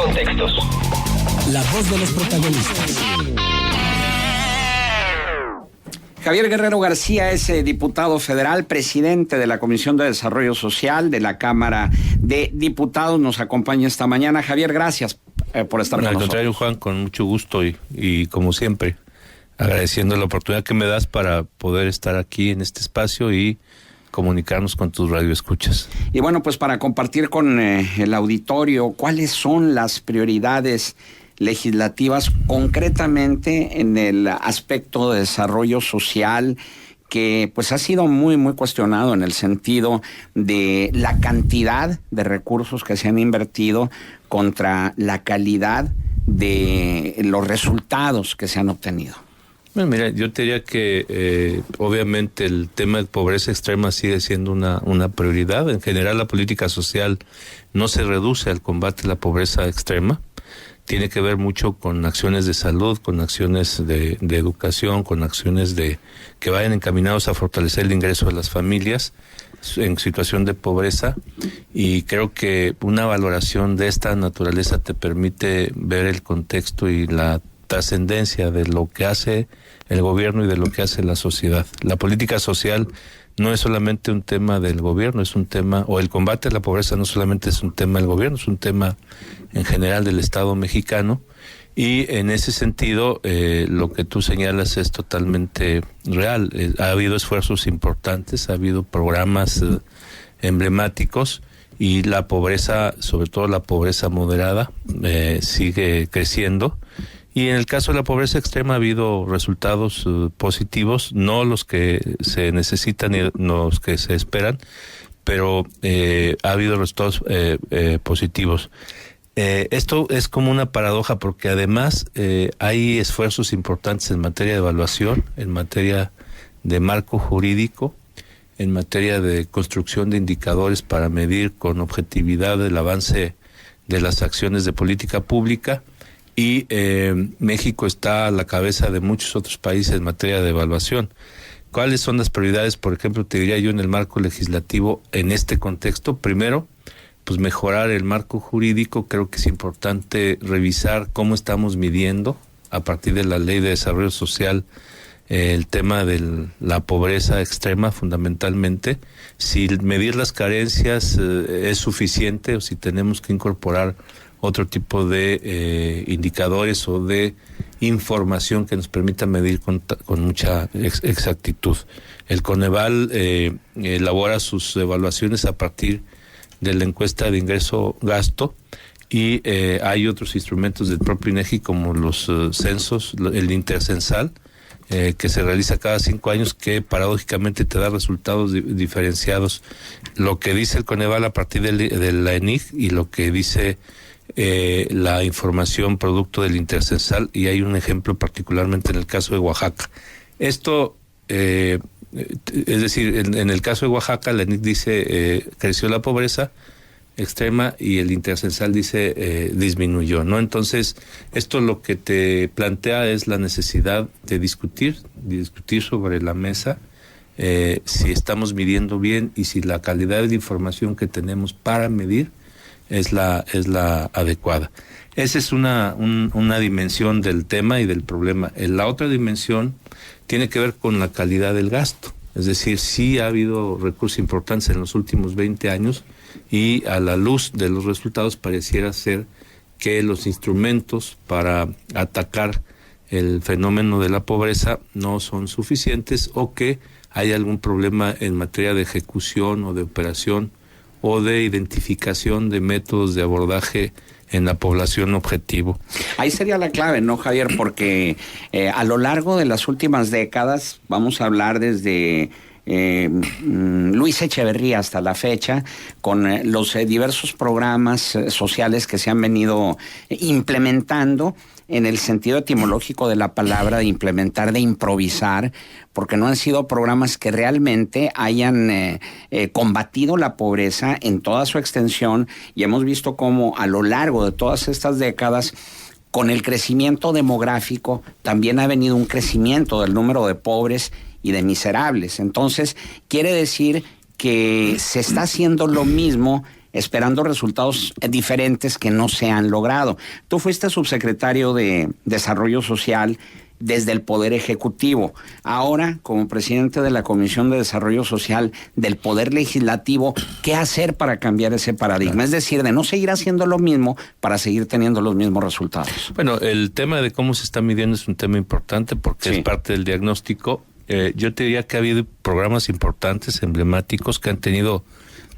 contextos. La voz de los protagonistas. Javier Guerrero García es diputado federal, presidente de la Comisión de Desarrollo Social de la Cámara de Diputados. Nos acompaña esta mañana. Javier, gracias por estar con nosotros. Al contrario, Juan, con mucho gusto y como siempre, agradeciendo la oportunidad que me das para poder estar aquí en este espacio y comunicarnos con tus radioescuchas. Y bueno, pues para compartir con el auditorio, ¿cuáles son las prioridades legislativas concretamente en el aspecto de desarrollo social, que pues ha sido muy cuestionado en el sentido de la cantidad de recursos que se han invertido contra la calidad de los resultados que se han obtenido? Bueno, mira, yo te diría que obviamente el tema de pobreza extrema sigue siendo una prioridad. En general, la política social no se reduce al combate a la pobreza extrema. Tiene que ver mucho con acciones de salud, con acciones de educación, con acciones que vayan encaminados a fortalecer el ingreso de las familias en situación de pobreza, y creo que una valoración de esta naturaleza te permite ver el contexto y la trascendencia de lo que hace el gobierno y de lo que hace la sociedad. La política social no es solamente un tema del gobierno, es un tema, o el combate a la pobreza no solamente es un tema del gobierno, es un tema en general del Estado mexicano, y en ese sentido lo que tú señalas es totalmente real. Ha habido esfuerzos importantes, ha habido programas emblemáticos, y la pobreza, sobre todo la pobreza moderada, sigue creciendo. Y en el caso de la pobreza extrema ha habido resultados positivos, no los que se necesitan ni los que se esperan, pero ha habido resultados positivos. Esto es como una paradoja, porque además hay esfuerzos importantes en materia de evaluación, en materia de marco jurídico, en materia de construcción de indicadores para medir con objetividad el avance de las acciones de política pública. Y México está a la cabeza de muchos otros países en materia de evaluación. ¿Cuáles son las prioridades? Por ejemplo, te diría yo en el marco legislativo en este contexto. Primero, pues mejorar el marco jurídico. Creo que es importante revisar cómo estamos midiendo a partir de la Ley de Desarrollo Social el tema de la pobreza extrema, fundamentalmente. Si medir las carencias es suficiente, o si tenemos que incorporar otro tipo de indicadores o de información que nos permita medir con mucha exactitud. El Coneval elabora sus evaluaciones a partir de la encuesta de ingreso-gasto, y hay otros instrumentos del propio INEGI como los censos, el intercensal, que se realiza cada 5 años, que paradójicamente te da resultados diferenciados. Lo que dice el Coneval a partir de la ENIG y lo que dice la información producto del intercensal, y hay un ejemplo particularmente en el caso de Oaxaca. Esto, es decir, en el caso de Oaxaca, la ENIC dice creció la pobreza extrema y el intercensal dice disminuyó, ¿no? Entonces, esto lo que te plantea es la necesidad de discutir sobre la mesa si estamos midiendo bien y si la calidad de información que tenemos para medir es la adecuada. Esa es una dimensión del tema y del problema. La otra dimensión tiene que ver con la calidad del gasto. Es decir, sí ha habido recursos importantes en los últimos 20 años, y a la luz de los resultados pareciera ser que los instrumentos para atacar el fenómeno de la pobreza no son suficientes, o que hay algún problema en materia de ejecución o de operación o de identificación de métodos de abordaje en la población objetivo. Ahí sería la clave, ¿no, Javier? Porque a lo largo de las últimas décadas, vamos a hablar desde Luis Echeverría hasta la fecha, con los diversos programas sociales que se han venido implementando, en el sentido etimológico de la palabra, de implementar, de improvisar, porque no han sido programas que realmente hayan combatido la pobreza en toda su extensión, y hemos visto cómo a lo largo de todas estas décadas, con el crecimiento demográfico, también ha venido un crecimiento del número de pobres y de miserables. Entonces, quiere decir que se está haciendo lo mismo esperando resultados diferentes que no se han logrado. Tú fuiste subsecretario de Desarrollo Social desde el Poder Ejecutivo. Ahora, como presidente de la Comisión de Desarrollo Social del Poder Legislativo, ¿qué hacer para cambiar ese paradigma? Es decir, de no seguir haciendo lo mismo para seguir teniendo los mismos resultados. Bueno, el tema de cómo se está midiendo es un tema importante porque es parte del diagnóstico. Yo te diría que ha habido programas importantes, emblemáticos, que han tenido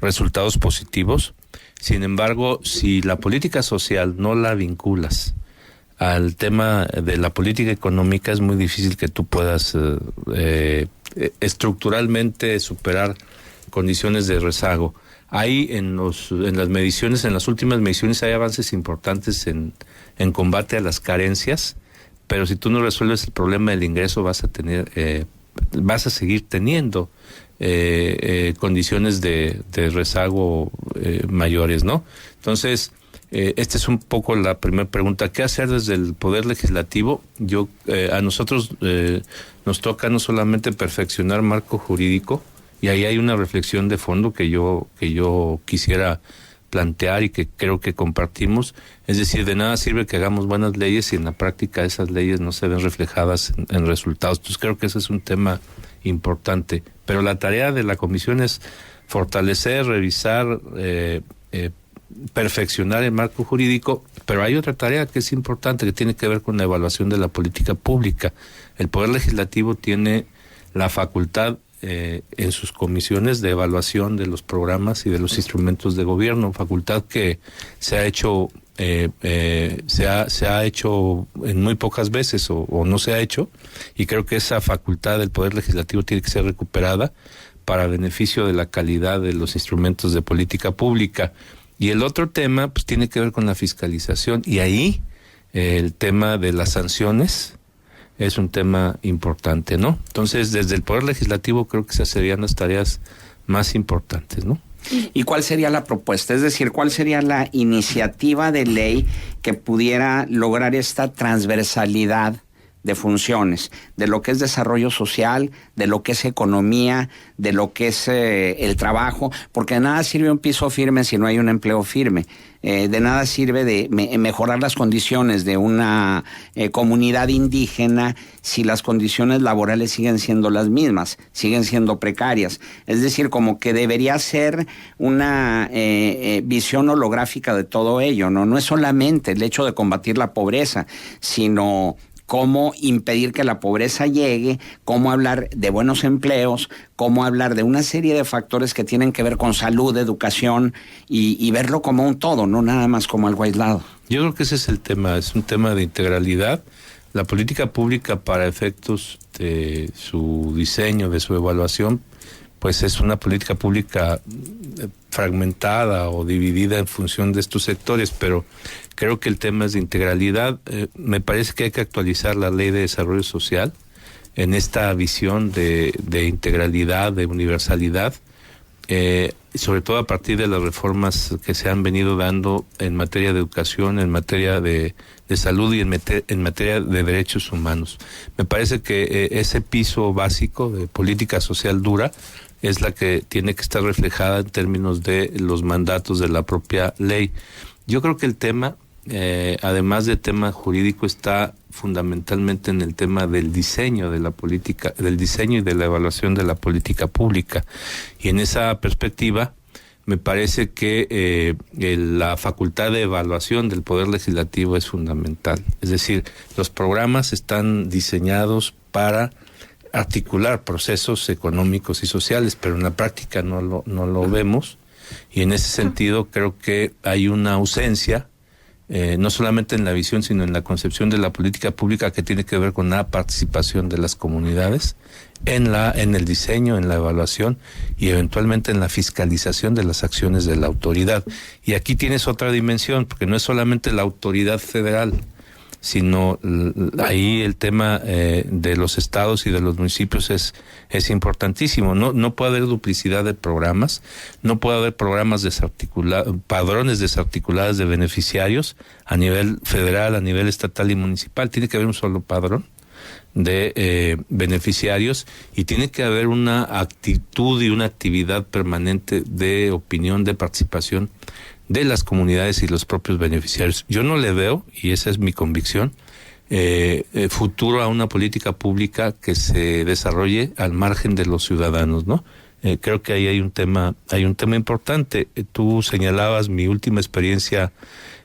resultados positivos. Sin embargo, si la política social no la vinculas al tema de la política económica, es muy difícil que tú puedas estructuralmente superar condiciones de rezago. Hay en las mediciones, en las últimas mediciones, hay avances importantes en combate a las carencias, pero si tú no resuelves el problema del ingreso, vas a seguir teniendo condiciones de rezago mayores, ¿no? Entonces, esta es un poco la primera pregunta. ¿Qué hacer desde el Poder Legislativo? A nosotros nos toca no solamente perfeccionar marco jurídico, y ahí hay una reflexión de fondo que yo quisiera plantear y que creo que compartimos. Es decir, de nada sirve que hagamos buenas leyes si en la práctica esas leyes no se ven reflejadas en resultados. Entonces creo que ese es un tema importante. Pero la tarea de la comisión es fortalecer, revisar, perfeccionar el marco jurídico, pero hay otra tarea que es importante, que tiene que ver con la evaluación de la política pública. El Poder Legislativo tiene la facultad en sus comisiones de evaluación de los programas y de los instrumentos de gobierno, facultad que se ha hecho en muy pocas veces o no se ha hecho, y creo que esa facultad del Poder Legislativo tiene que ser recuperada para beneficio de la calidad de los instrumentos de política pública. Y el otro tema pues tiene que ver con la fiscalización, y ahí el tema de las sanciones es un tema importante, ¿no? Entonces, desde el Poder Legislativo creo que esas serían las tareas más importantes, ¿no? ¿Y cuál sería la propuesta? Es decir, ¿cuál sería la iniciativa de ley que pudiera lograr esta transversalidad de funciones, de lo que es desarrollo social, de lo que es economía, de lo que es el trabajo? Porque de nada sirve un piso firme si no hay un empleo firme. De nada sirve de mejorar las condiciones de una comunidad indígena si las condiciones laborales siguen siendo las mismas, siguen siendo precarias. Es decir, como que debería ser una visión holográfica de todo ello, ¿no? No es solamente el hecho de combatir la pobreza, sino cómo impedir que la pobreza llegue, cómo hablar de buenos empleos, cómo hablar de una serie de factores que tienen que ver con salud, educación, y verlo como un todo, no nada más como algo aislado. Yo creo que ese es el tema, es un tema de integralidad. La política pública, para efectos de su diseño, de su evaluación, pues es una política pública fragmentada o dividida en función de estos sectores, pero creo que el tema es de integralidad. Me parece que hay que actualizar la Ley de Desarrollo Social en esta visión de integralidad, de universalidad, sobre todo a partir de las reformas que se han venido dando en materia de educación, en materia de salud y en materia de derechos humanos. Me parece que ese piso básico de política social dura es la que tiene que estar reflejada en términos de los mandatos de la propia ley. Yo creo que el tema, además del tema jurídico, está fundamentalmente en el tema del diseño de la política, del diseño y de la evaluación de la política pública. Y en esa perspectiva, me parece que la facultad de evaluación del Poder Legislativo es fundamental. Es decir, los programas están diseñados para articular procesos económicos y sociales, pero en la práctica no lo vemos, y en ese sentido creo que hay una ausencia, no solamente en la visión, sino en la concepción de la política pública, que tiene que ver con la participación de las comunidades en el diseño, en la evaluación y eventualmente en la fiscalización de las acciones de la autoridad. Y aquí tienes otra dimensión, porque no es solamente la autoridad federal, sino ahí el tema de los estados y de los municipios es importantísimo. No puede haber duplicidad de programas, no puede haber programas padrones desarticulados de beneficiarios a nivel federal, a nivel estatal y municipal. Tiene que haber un solo padrón de beneficiarios, y tiene que haber una actitud y una actividad permanente de opinión, de participación de las comunidades y los propios beneficiarios. Yo no le veo, y esa es mi convicción, futuro a una política pública que se desarrolle al margen de los ciudadanos, ¿no? Creo que ahí hay un tema importante. Tú señalabas mi última experiencia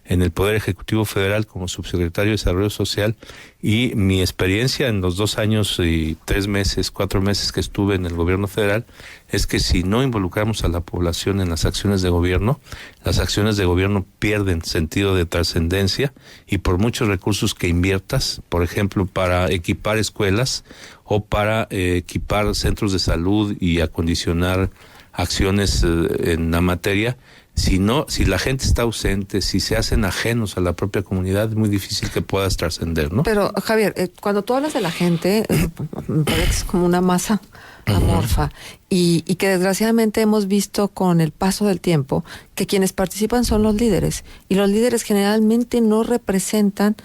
en el Poder Ejecutivo Federal como subsecretario de Desarrollo Social, y mi experiencia en los 2 años y 3 meses, 4 meses que estuve en el gobierno federal, es que si no involucramos a la población en las acciones de gobierno, las acciones de gobierno pierden sentido de trascendencia, y por muchos recursos que inviertas, por ejemplo, para equipar escuelas o para equipar centros de salud y acondicionar acciones en la materia, si la gente está ausente, si se hacen ajenos a la propia comunidad, es muy difícil que puedas trascender, ¿no? Pero, Javier, cuando tú hablas de la gente, me parece que es como una masa amorfa, y que desgraciadamente hemos visto con el paso del tiempo que quienes participan son los líderes, y los líderes generalmente no representan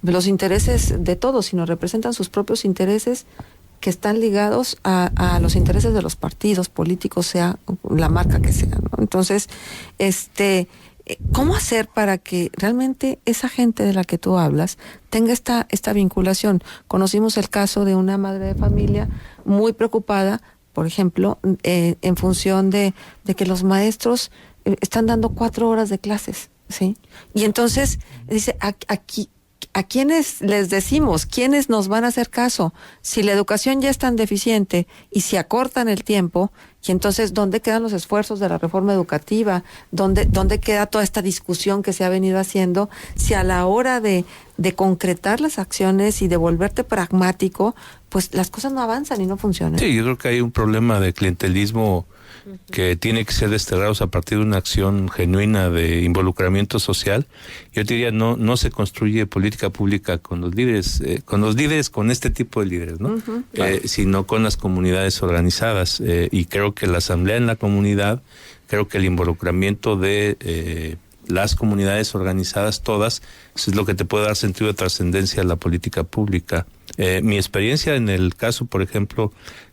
los intereses de todos, sino representan sus propios intereses, que están ligados a los intereses de los partidos políticos, sea la marca que sea, ¿no? Entonces, ¿cómo hacer para que realmente esa gente de la que tú hablas tenga esta vinculación? Conocimos el caso de una madre de familia muy preocupada, por ejemplo, en función de que los maestros están dando 4 horas de clases, ¿sí? Y entonces dice, aquí, ¿a quiénes les decimos? ¿Quiénes nos van a hacer caso? Si la educación ya es tan deficiente y si acortan el tiempo, y entonces, ¿dónde quedan los esfuerzos de la reforma educativa? ¿Dónde queda toda esta discusión que se ha venido haciendo? Si a la hora de concretar las acciones y de volverte pragmático, pues las cosas no avanzan y no funcionan. Sí, yo creo que hay un problema de clientelismo que tiene que ser desterrados a partir de una acción genuina de involucramiento social. Yo diría, no se construye política pública con los líderes, con este tipo de líderes, ¿no? Claro. Sino con las comunidades organizadas, y creo que la asamblea en la comunidad, creo que el involucramiento de las comunidades organizadas todas, eso es lo que te puede dar sentido de trascendencia a la política pública. Mi experiencia en el caso, por ejemplo,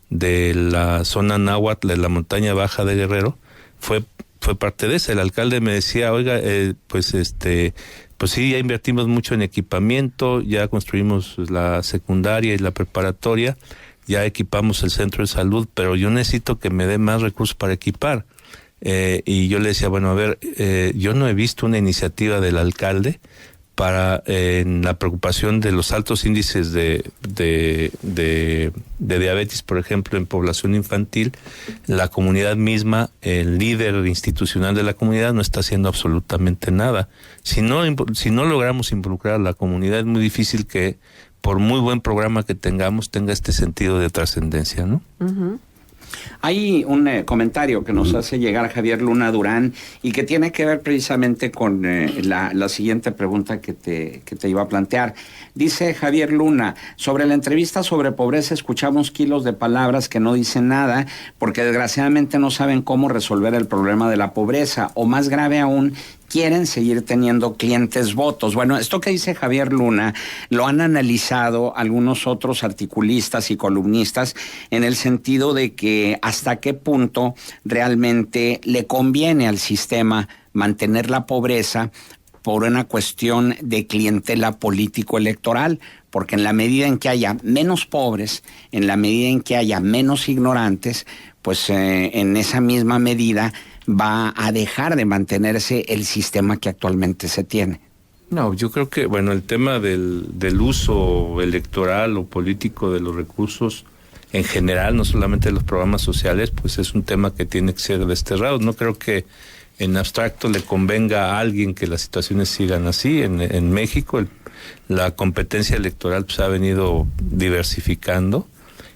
de la zona náhuatl, de la montaña baja de Guerrero, fue parte de eso. El alcalde me decía, oiga, pues sí, ya invertimos mucho en equipamiento, ya construimos la secundaria y la preparatoria, ya equipamos el centro de salud, pero yo necesito que me dé más recursos para equipar. Y yo le decía, bueno, a ver, yo no he visto una iniciativa del alcalde para en la preocupación de los altos índices de diabetes, por ejemplo, en población infantil. La comunidad misma, el líder institucional de la comunidad, no está haciendo absolutamente nada. Si no logramos involucrar a la comunidad, es muy difícil que, por muy buen programa que tengamos, tenga este sentido de trascendencia, ¿no? Uh-huh. Hay un comentario que nos hace llegar Javier Luna Durán y que tiene que ver precisamente con la siguiente pregunta que te iba a plantear. Dice Javier Luna, sobre la entrevista sobre pobreza escuchamos kilos de palabras que no dicen nada porque desgraciadamente no saben cómo resolver el problema de la pobreza, o más grave aún, quieren seguir teniendo clientes votos. Bueno, esto que dice Javier Luna lo han analizado algunos otros articulistas y columnistas en el sentido de que hasta qué punto realmente le conviene al sistema mantener la pobreza por una cuestión de clientela político-electoral, porque en la medida en que haya menos pobres, en la medida en que haya menos ignorantes, pues en esa misma medida va a dejar de mantenerse el sistema que actualmente se tiene. No, yo creo que, bueno, el tema del uso electoral o político de los recursos en general, no solamente de los programas sociales, pues es un tema que tiene que ser desterrado. No creo que en abstracto le convenga a alguien que las situaciones sigan así. En México la competencia electoral pues ha venido diversificando.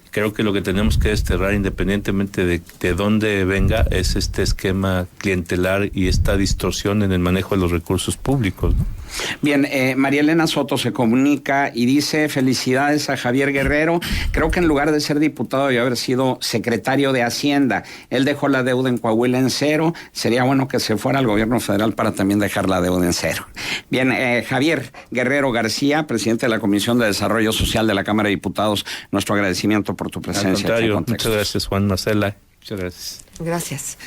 Creo que lo que tenemos que desterrar, independientemente de dónde venga, es este esquema clientelar y esta distorsión en el manejo de los recursos públicos, ¿no? Bien, María Elena Soto se comunica y dice: felicidades a Javier Guerrero. Creo que en lugar de ser diputado debió haber sido secretario de Hacienda. Él dejó la deuda en Coahuila en cero. Sería bueno que se fuera al gobierno federal para también dejar la deuda en cero. Bien, Javier Guerrero García, presidente de la Comisión de Desarrollo Social de la Cámara de Diputados, nuestro agradecimiento por tu presencia. Al contrario, muchas gracias, Juan Marcela. Muchas gracias. Gracias.